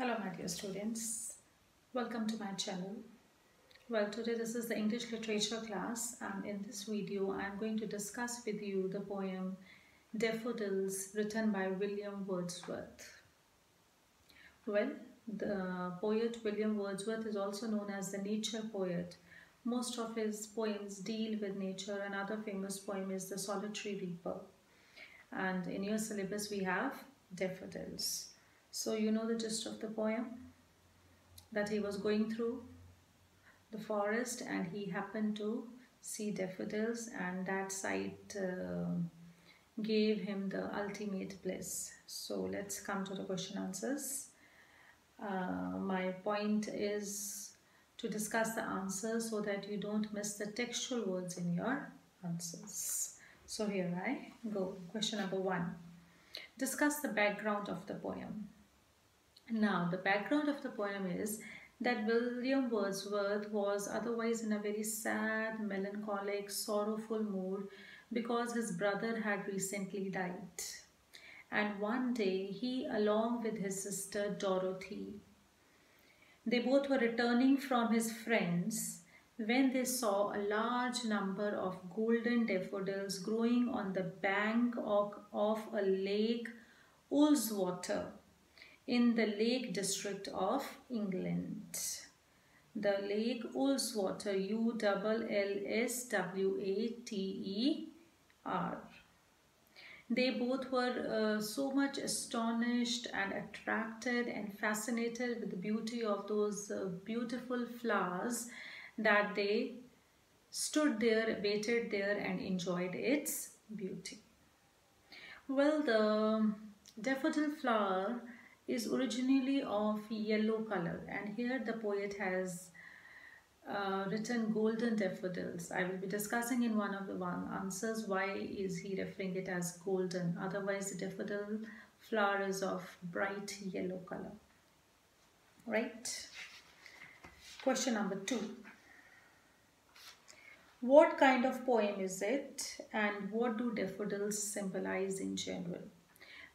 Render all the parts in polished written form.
Hello my dear students, welcome to my channel. Well, today this is the English literature class, and in this video I am going to discuss with you the poem Daffodils written by William Wordsworth. Well, the poet William Wordsworth is also known as the nature poet. Most of his poems deal with nature. Another famous poem is The Solitary Reaper, and in your syllabus we have Daffodils. So you know the gist of the poem, that he was going through the forest and he happened to see daffodils, and that sight gave him the ultimate bliss. So let's come to the question answers. My point is to discuss the answers so that you don't miss the textual words in your answers. So here I go. Question number 1. Discuss the background of the poem. Now, the background of the poem is that William Wordsworth was otherwise in a very sad, melancholic, sorrowful mood because his brother had recently died. And one day, he, along with his sister Dorothy, they both were returning from his friends when they saw a large number of golden daffodils growing on the bank of a lake, Ullswater, in the Lake District of England. The lake Ullswater, Ullswater. They both were so much astonished and attracted and fascinated with the beauty of those beautiful flowers that they stood there, waited there and enjoyed its beauty. Well, the daffodil flower is originally of yellow color, and here the poet has written golden daffodils. I will be discussing in one of the answers why is he referring it as golden. Otherwise, the daffodil flower is of bright yellow color. Right? Question number 2. What kind of poem is it, and what do daffodils symbolize in general?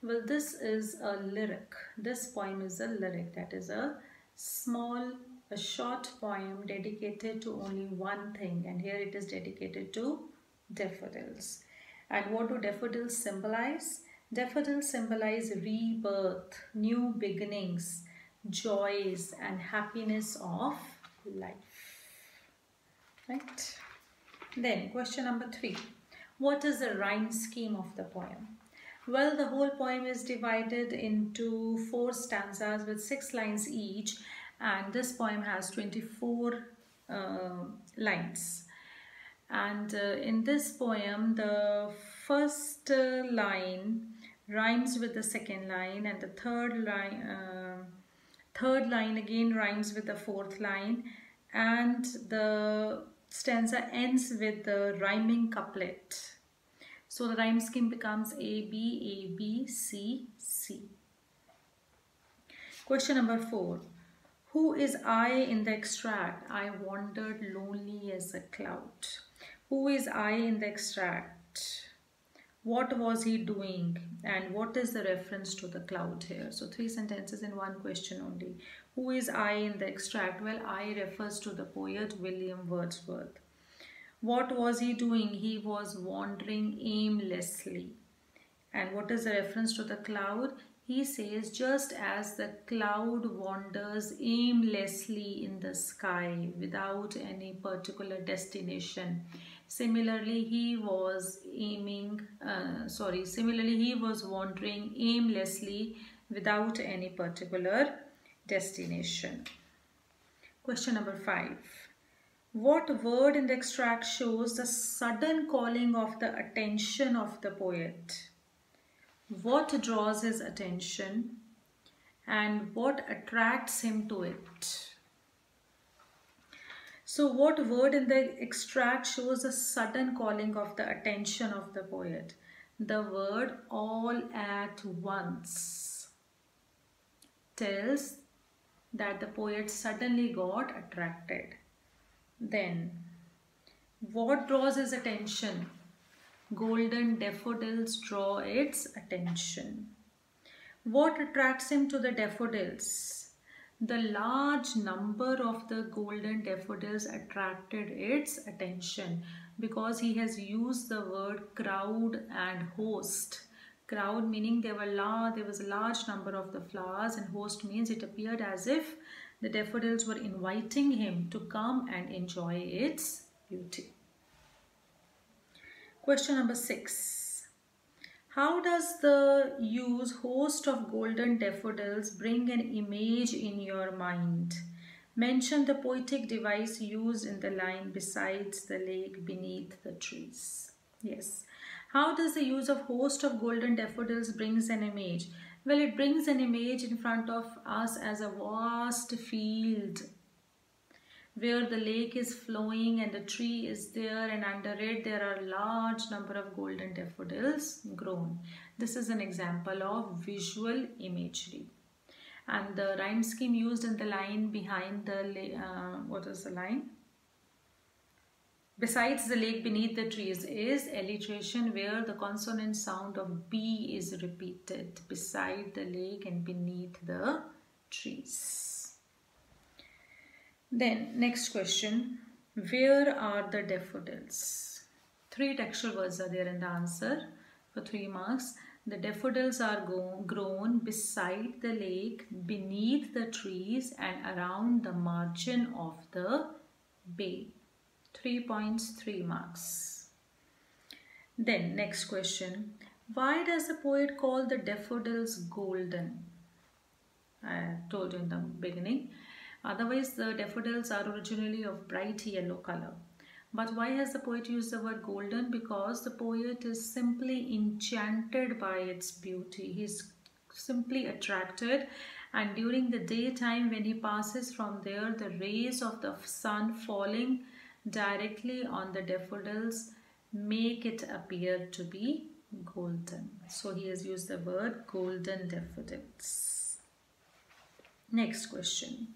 Well, this is a lyric. This poem is a lyric, that is a short poem dedicated to only one thing, and here it is dedicated to daffodils. And what do daffodils symbolize? Daffodils symbolize rebirth, new beginnings, joys and happiness of life. Right? Then question number 3. What is the rhyme scheme of the poem? Well, the whole poem is divided into 4 stanzas with 6 lines each, and this poem has 24 lines. And in this poem, the first line rhymes with the second line, and the third line again rhymes with the fourth line, and the stanza ends with the rhyming couplet. So the rhyme scheme becomes A, B, C, C. Question number 4. Who is I in the extract? I wandered lonely as a cloud. Who is I in the extract? What was he doing? And what is the reference to the cloud here? So 3 sentences in one question only. Who is I in the extract? Well, I refers to the poet William Wordsworth. What was he doing? He was wandering aimlessly. And what is the reference to the cloud? He says, just as the cloud wanders aimlessly in the sky without any particular destination. Similarly, he was wandering aimlessly without any particular destination. Question number 5. What word in the extract shows the sudden calling of the attention of the poet? What draws his attention and what attracts him to it? So what word in the extract shows the sudden calling of the attention of the poet? The word all at once tells that the poet suddenly got attracted. Then, what draws his attention? Golden daffodils draw its attention. What attracts him to the daffodils? The large number of the golden daffodils attracted its attention because he has used the word crowd and host. Crowd meaning there was a large number of the flowers, and host means it appeared as if the daffodils were inviting him to come and enjoy its beauty. Question number 6. How does the use host of golden daffodils bring an image in your mind? Mention the poetic device used in the line besides the lake beneath the trees. Yes. How does the use of host of golden daffodils brings an image? Well, it brings an image in front of us as a vast field where the lake is flowing and the tree is there, and under it there are a large number of golden daffodils grown. This is an example of visual imagery. And the rhyme scheme used in the line behind the what is the line? Besides the lake beneath the trees is alliteration, where the consonant sound of B is repeated beside the lake and beneath the trees. Then next question, where are the daffodils? 3 textual words are there in the answer for 3 marks. The daffodils are grown beside the lake, beneath the trees and around the margin of the bay. 3 points, 3 marks. Then next question, why does the poet call the daffodils golden? I told you in the beginning. Otherwise, the daffodils are originally of bright yellow color. But why has the poet used the word golden? Because the poet is simply enchanted by its beauty. He is simply attracted, and during the daytime when he passes from there, the rays of the sun falling directly on the daffodils make it appear to be golden. So he has used the word golden daffodils. Next question.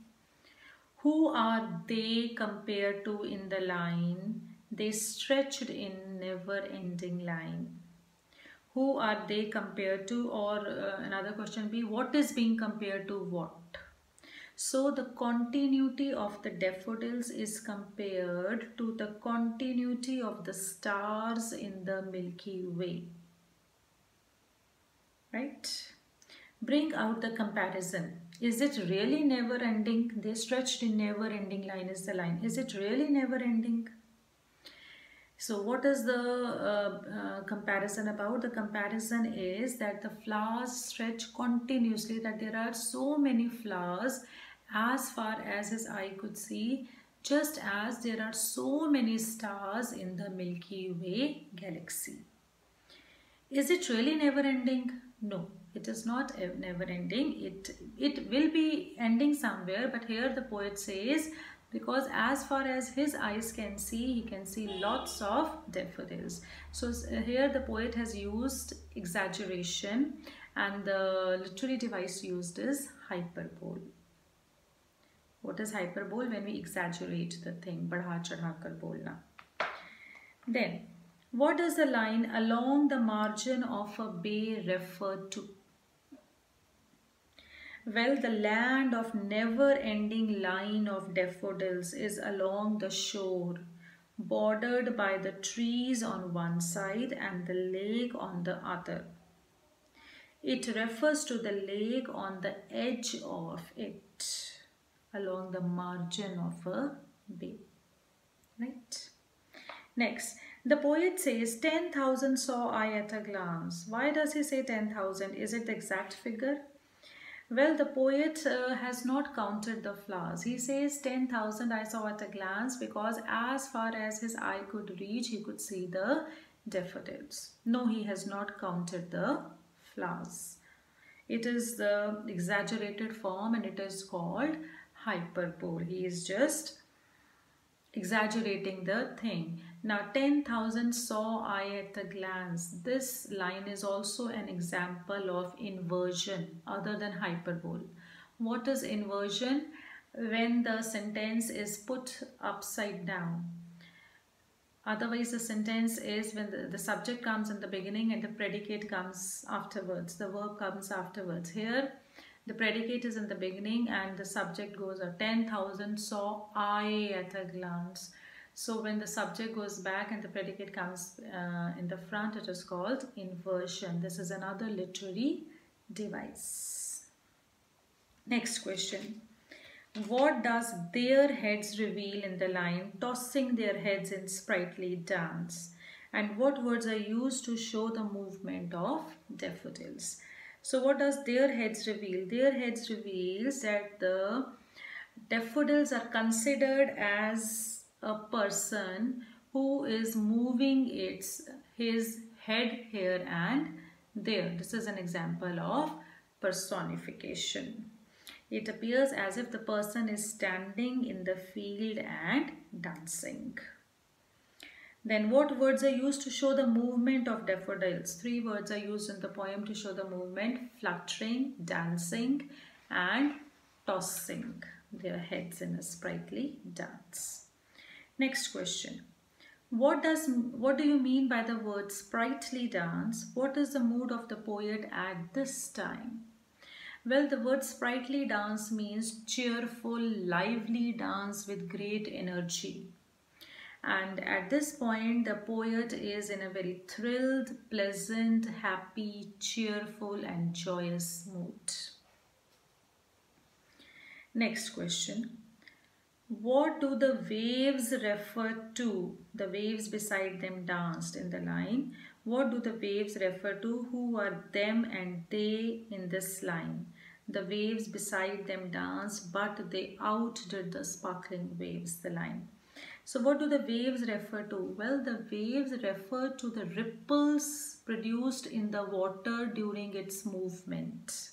Who are they compared to in the line? They stretched in never-ending line. Who are they compared to? Or another question be, what is being compared to what? So the continuity of the daffodils is compared to the continuity of the stars in the Milky Way. Right? Bring out the comparison. Is it really never ending? They stretched in never ending line is the line. Is it really never ending? So what is the comparison about? The comparison is that the flowers stretch continuously, that there are so many flowers as far as his eye could see, just as there are so many stars in the Milky Way galaxy. Is it really never ending? No. It is not never ending. It will be ending somewhere, but here the poet says, because as far as his eyes can see, he can see lots of daffodils. So here the poet has used exaggeration, and the literary device used is hyperbole. What is hyperbole? When we exaggerate the thing, बढ़ा चढ़ा कर बोलना. Then, what does the line along the margin of a bay refer to? Well, the land of never-ending line of daffodils is along the shore, bordered by the trees on one side and the lake on the other. It refers to the lake on the edge of it, along the margin of a bay. Right? Next, the poet says, 10,000 saw I at a glance. Why does he say 10,000? Is it the exact figure? Well, the poet has not counted the flowers. He says 10,000 I saw at a glance because as far as his eye could reach, he could see the daffodils. No, he has not counted the flowers. It is the exaggerated form and it is called hyperbole. He is just exaggerating the thing. Now 10,000 saw I at a glance. This line is also an example of inversion other than hyperbole. What is inversion? When the sentence is put upside down. Otherwise the sentence is when the subject comes in the beginning and the predicate comes afterwards. The verb comes afterwards. Here The predicate is in the beginning and the subject goes 10,000 saw I at a glance. So when the subject goes back and the predicate comes in the front, it is called inversion. This is another literary device. Next question. What does their heads reveal in the line tossing their heads in sprightly dance? And what words are used to show the movement of daffodils? So what does their heads reveal? Their heads reveals that the daffodils are considered as a person who is moving his head here and there. This is an example of personification. It appears as if the person is standing in the field and dancing. Then what words are used to show the movement of daffodils? 3 words are used in the poem to show the movement: fluttering, dancing and tossing their heads in a sprightly dance. Next question. What do you mean by the word sprightly dance? What is the mood of the poet at this time? Well, the word sprightly dance means cheerful, lively dance with great energy. And at this point, the poet is in a very thrilled, pleasant, happy, cheerful and joyous mood. Next question. What do the waves refer to? The waves beside them danced in the line. What do the waves refer to? Who are them and they in this line? The waves beside them danced, but they outdid the sparkling waves, the line. So what do the waves refer to? Well, the waves refer to the ripples produced in the water during its movement.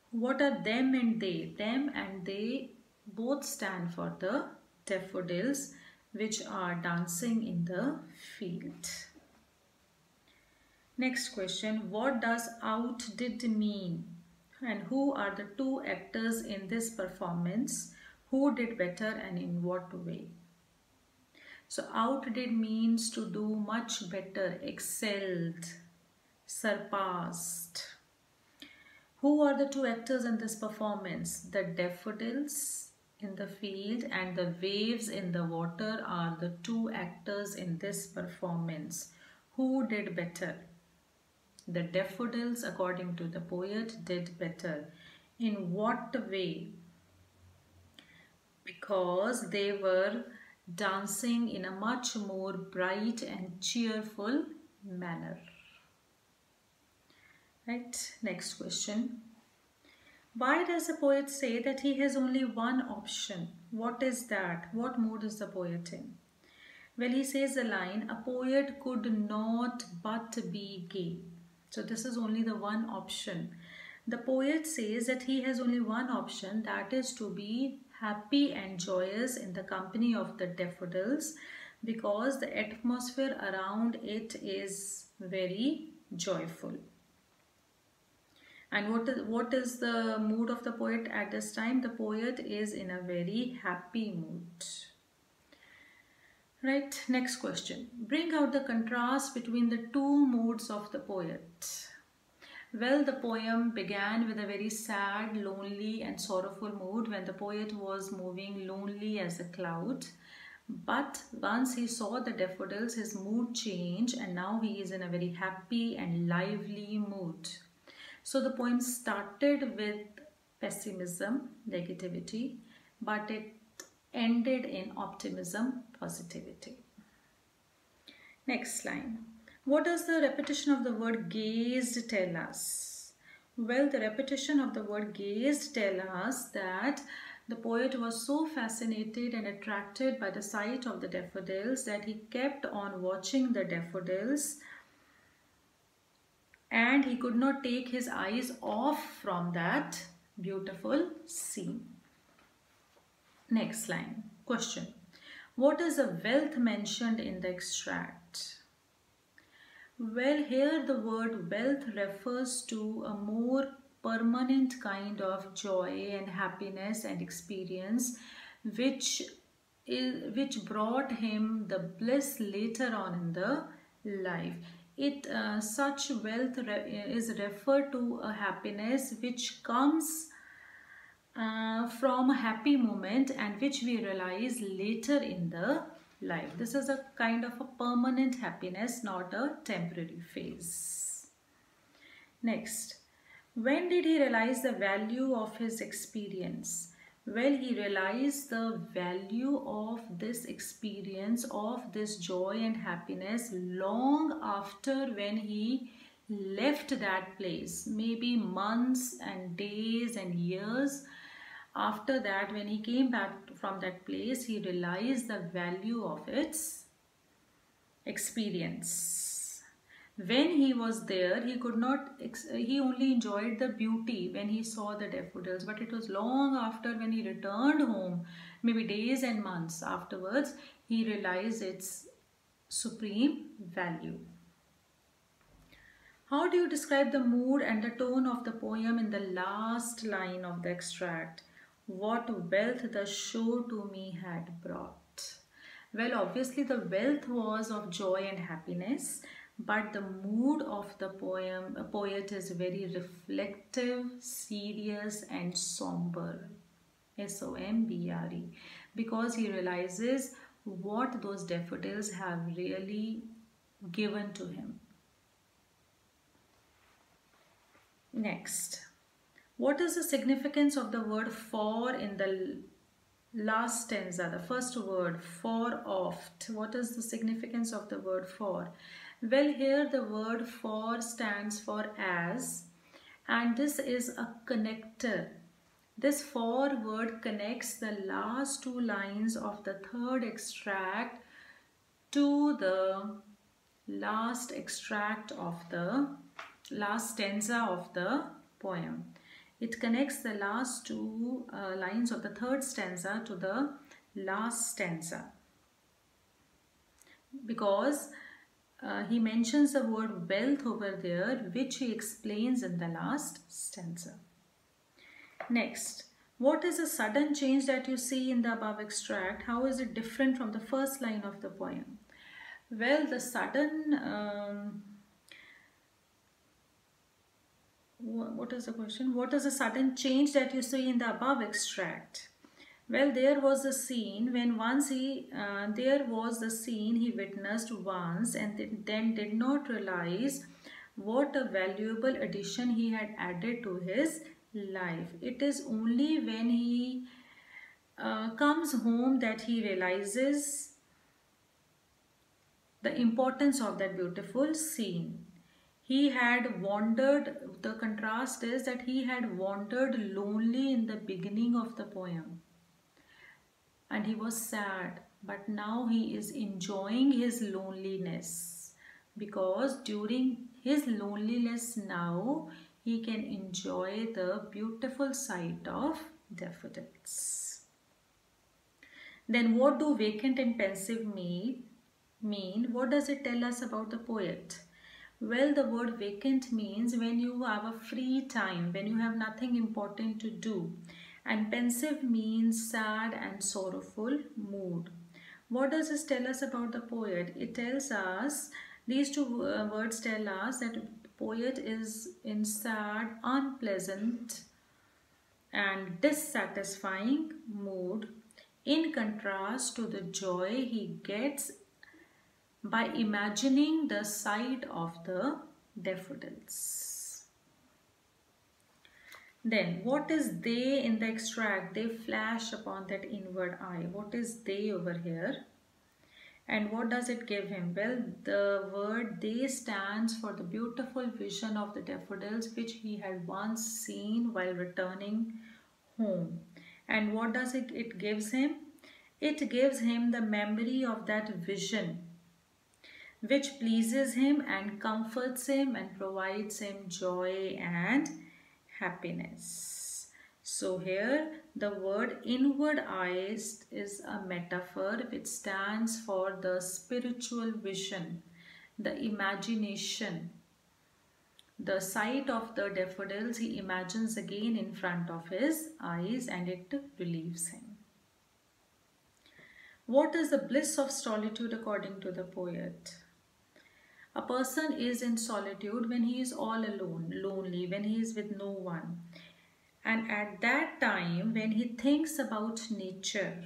What are them and they? Them and they both stand for the daffodils which are dancing in the field. Next question. What does outdid mean? And who are the 2 actors in this performance? Who did better and in what way? So outdid means to do much better, excelled, surpassed. Who are the 2 actors in this performance? The daffodils in the field and the waves in the water are the 2 actors in this performance. Who did better? The daffodils, according to the poet, did better. In what way? Because they were dancing in a much more bright and cheerful manner. Right, next question. Why does the poet say that he has only one option? What is that? What mood is the poet in? Well, he says the line, a poet could not but be gay. So this is only the one option. The poet says that he has only one option, that is to be happy and joyous in the company of the daffodils, because the atmosphere around it is very joyful. And what is the mood of the poet at this time? The poet is in a very happy mood. Right, next question. Bring out the contrast between the 2 moods of the poet. Well, the poem began with a very sad, lonely and sorrowful mood when the poet was moving lonely as a cloud. But once he saw the daffodils, his mood changed and now he is in a very happy and lively mood. So the poem started with pessimism, negativity, but it ended in optimism, positivity. Next line. What does the repetition of the word gazed tell us? Well, the repetition of the word gazed tell us that the poet was so fascinated and attracted by the sight of the daffodils that he kept on watching the daffodils and he could not take his eyes off from that beautiful scene. Next line. Question. What is the wealth mentioned in the extract? Well, here the word wealth refers to a more permanent kind of joy and happiness and experience which brought him the bliss later on in the life. it such wealth is referred to a happiness which comes from a happy moment and which we realize later in the life. This is a kind of a permanent happiness, not a temporary phase. Next, when did he realize the value of his experience? Well, he realized the value of this experience, of this joy and happiness long after when he left that place, maybe months and days and years after that. When he came back from that place, he realized the value of its experience. When he was there, he could not, he only enjoyed the beauty when he saw the daffodils, but it was long after when he returned home, maybe days and months afterwards, he realized its supreme value. How do you describe the mood and the tone of the poem in the last line of the extract? What wealth the show to me had brought. Well, obviously the wealth was of joy and happiness, but the mood of the poet is very reflective, serious and somber. S-O-M-B-R-E. Because he realizes what those daffodils have really given to him. Next, what is the significance of the word for in the last stanza, the first word, for oft? What is the significance of the word for? Well, here the word for stands for as, and this is a connector. This for word connects the last two lines of the third extract to the last extract of the last stanza of the poem. It connects the last two lines of the third stanza to the last stanza, because he mentions the word wealth over there, which he explains in the last stanza. Next, what is a sudden change that you see in the above extract? How is it different from the first line of the poem? Well, the sudden what is the question? What is the sudden change that you see in the above extract? Well, there was a scene when once there was the scene he witnessed once and then did not realize what a valuable addition he had added to his life. It is only when he comes home that he realizes the importance of that beautiful scene. He had wandered, the contrast is that he had wandered lonely in the beginning of the poem and he was sad, but now he is enjoying his loneliness, because during his loneliness now he can enjoy the beautiful sight of daffodils. Then what do vacant and pensive mean? What does it tell us about the poet? Well, the word vacant means when you have a free time, when you have nothing important to do. And pensive means sad and sorrowful mood. What does this tell us about the poet? It tells us, these two words tell us that the poet is in sad, unpleasant and dissatisfying mood, in contrast to the joy he gets by imagining the sight of the daffodils. Then what is they in the extract? They flash upon that inward eye. What is they over here? And what does it give him? Well, the word they stands for the beautiful vision of the daffodils which he had once seen while returning home. And what does it gives him? It gives him the memory of that vision which pleases him and comforts him and provides him joy and happiness. So here the word inward eyes is a metaphor which stands for the spiritual vision, the imagination. The sight of the daffodils he imagines again in front of his eyes and it relieves him. What is the bliss of solitude according to the poet? A person is in solitude when he is all alone, lonely, when he is with no one. And at that time, when he thinks about nature,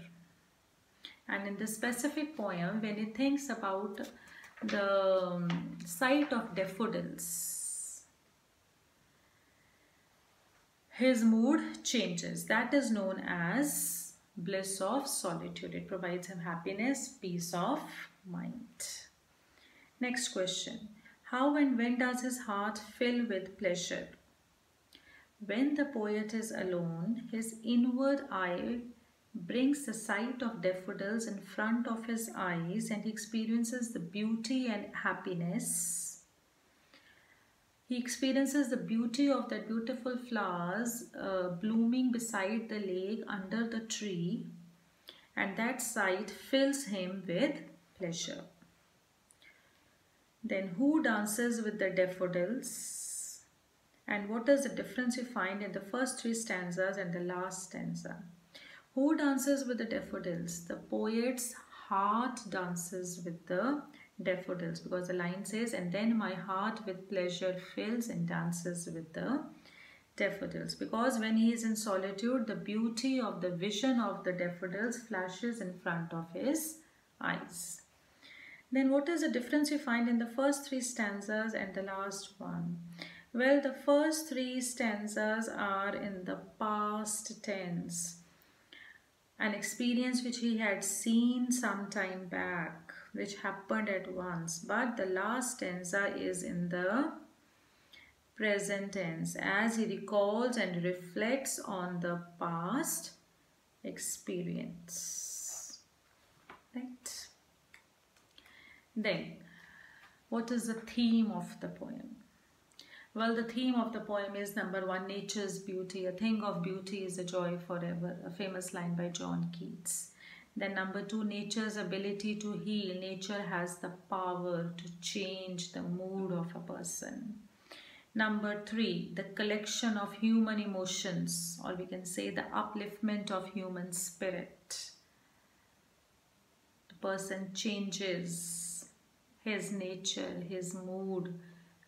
and in the specific poem, when he thinks about the sight of daffodils, his mood changes. That is known as bliss of solitude. It provides him happiness, peace of mind. Next question. How and when does his heart fill with pleasure? When the poet is alone, his inward eye brings the sight of daffodils in front of his eyes, and he experiences the beauty and happiness. He experiences the beauty of the beautiful flowers blooming beside the lake under the tree, and that sight fills him with pleasure. Then who dances with the daffodils? And what is the difference you find in the first three stanzas and the last stanza? Who dances with the daffodils? The poet's heart dances with the daffodils, because the line says, and then my heart with pleasure fills and dances with the daffodils. Because when he is in solitude, the beauty of the vision of the daffodils flashes in front of his eyes. Then what is the difference you find in the first three stanzas and the last one? Well, the first three stanzas are in the past tense, an experience which he had seen some time back, which happened at once. But the last stanza is in the present tense, as he recalls and reflects on the past experience. Right? Then, what is the theme of the poem? Well, the theme of the poem is number one, nature's beauty. A thing of beauty is a joy forever, a famous line by John Keats. Then number two, nature's ability to heal. Nature has the power to change the mood of a person. Number three, the collection of human emotions, or we can say the upliftment of human spirit. The person changes his nature, his mood,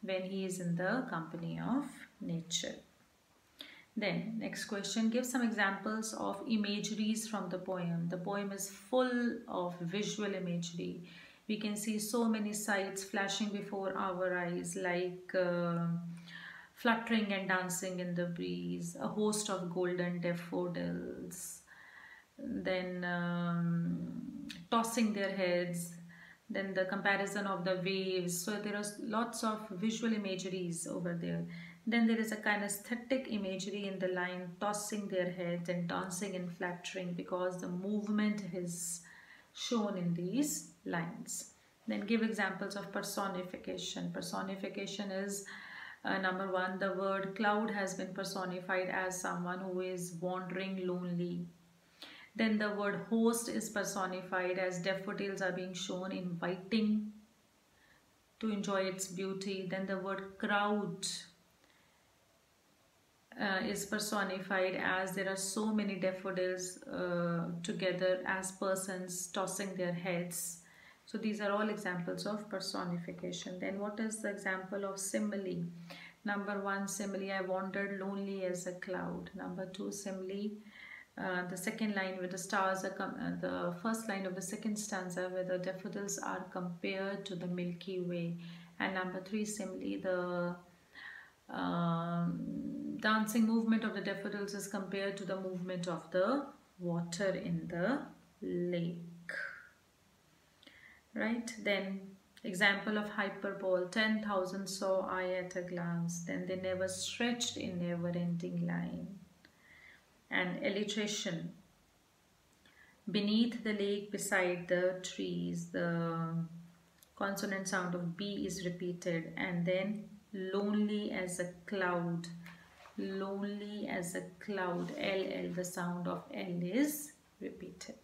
when he is in the company of nature. Then next question, give some examples of imageries from the poem. The poem is full of visual imagery. We can see so many sights flashing before our eyes, like fluttering and dancing in the breeze, a host of golden daffodils, then tossing their heads, then the comparison of the waves. So there are lots of visual imageries over there. Then there is a kinesthetic imagery in the line, tossing their heads and dancing and fluttering, because the movement is shown in these lines. Then give examples of personification. Personification is number one, the word cloud has been personified as someone who is wandering lonely. Then the word host is personified as daffodils are being shown, inviting to enjoy its beauty. Then the word crowd is personified as there are so many daffodils together as persons tossing their heads. So these are all examples of personification. Then what is the example of simile? Number one, simile, I wandered lonely as a cloud. Number two, simile, the second line where the stars are, the first line of the second stanza where the daffodils are compared to the Milky Way. And number three, simile, the dancing movement of the daffodils is compared to the movement of the water in the lake. Right? Then example of hyperbole, 10,000 saw I at a glance, then they never stretched in never-ending line. And alliteration, beneath the lake, beside the trees, the consonant sound of B is repeated, and then lonely as a cloud, lonely as a cloud, LL, the sound of L is repeated.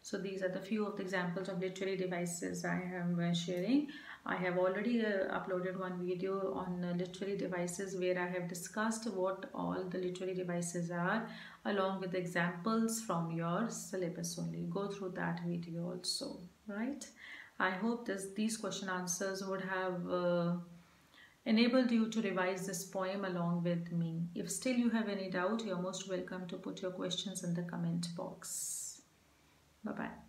So these are the few of the examples of literary devices I am sharing. I have already uploaded one video on literary devices where I have discussed what all the literary devices are, along with examples from your syllabus only. Go through that video also, right? I hope these question answers would have enabled you to revise this poem along with me. If still you have any doubt, you're most welcome to put your questions in the comment box. Bye-bye.